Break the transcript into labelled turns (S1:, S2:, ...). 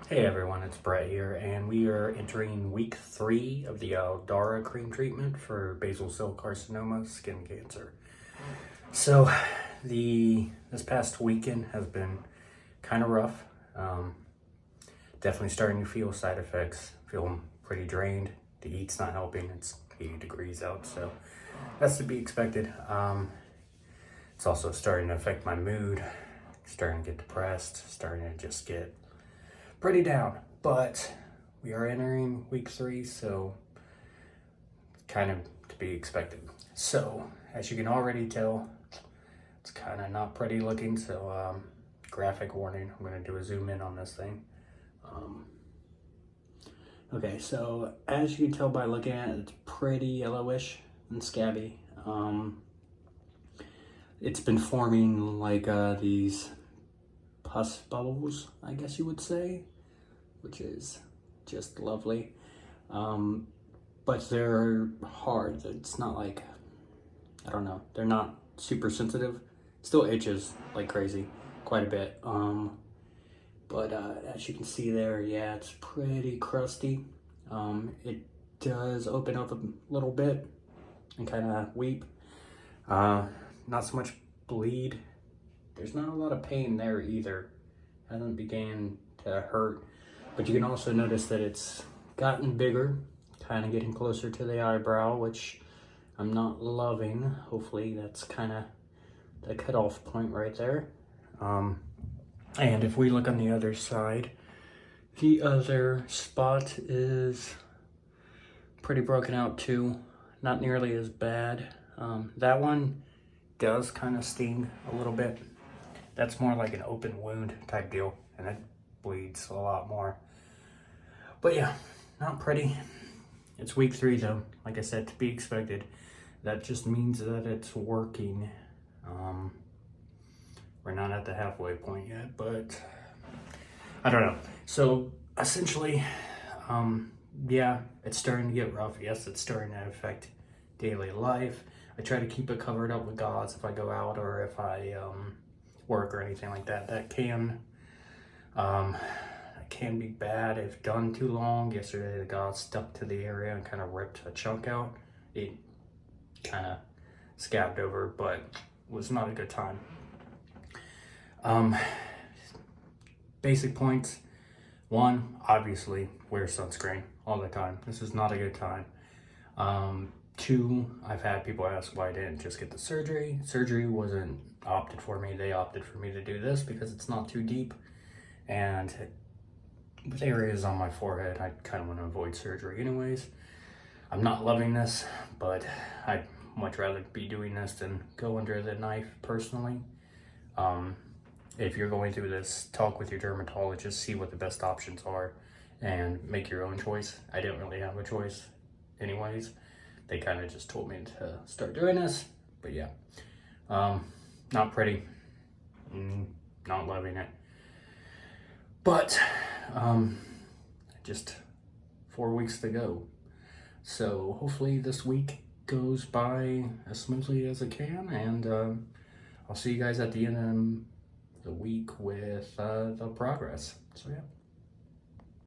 S1: Hey everyone, it's Brett here, and we are entering week 3 of the Aldara cream treatment for basal cell carcinoma skin cancer. So, this past weekend has been kind of rough. Definitely starting to feel side effects, feeling pretty drained. The heat's not helping, it's 80 degrees out, so that's to be expected. It's also starting to affect my mood, starting to get depressed, starting to just get pretty down, but we are entering week 3, so kind of to be expected. So as you can already tell, it's kind of not pretty looking, so graphic warning. I'm going to do a zoom in on this thing. Okay, so as you can tell by looking at it, it's pretty yellowish and scabby. It's been forming like these pus bubbles, I guess you would say, which is just lovely. But they're hard. It's not like, I don't know, they're not super sensitive. Still itches like crazy, quite a bit. But as you can see there, yeah, it's pretty crusty. It does open up a little bit and kind of weep. Not so much bleed. There's not a lot of pain there either. Hasn't began to hurt, but you can also notice that it's gotten bigger, kind of getting closer to the eyebrow, which I'm not loving. Hopefully that's kind of the cutoff point right there. And if we look on the other side, the other spot is pretty broken out too. Not nearly as bad. That one does kind of sting a little bit. That's more like an open wound type deal, and it bleeds a lot more. But yeah, not pretty. It's week 3 though, like I said, to be expected. That just means that it's working. We're not at the halfway point yet, but I don't know. So essentially, yeah, it's starting to get rough. Yes, it's starting to affect daily life. I try to keep it covered up with gauze if I go out or if I work or anything like that. That can be bad if done too long. Yesterday the gauze stuck to the area and kind of ripped a chunk out. It kind of scabbed over, but was not a good time. Basic points. 1, obviously wear sunscreen all the time. This is not a good time. 2, I've had people ask why I didn't just get the surgery. Surgery wasn't opted for me. They opted for me to do this because it's not too deep. And with areas on my forehead, I kind of want to avoid surgery anyways. I'm not loving this, but I'd much rather be doing this than go under the knife personally. If you're going through this, talk with your dermatologist, see what the best options are, and make your own choice. I didn't really have a choice anyways. They kind of just told me to start doing this, but yeah. Not pretty, not loving it. But, just 4 weeks to go. So hopefully this week goes by as smoothly as it can, and I'll see you guys at the end of the week with the progress. So yeah.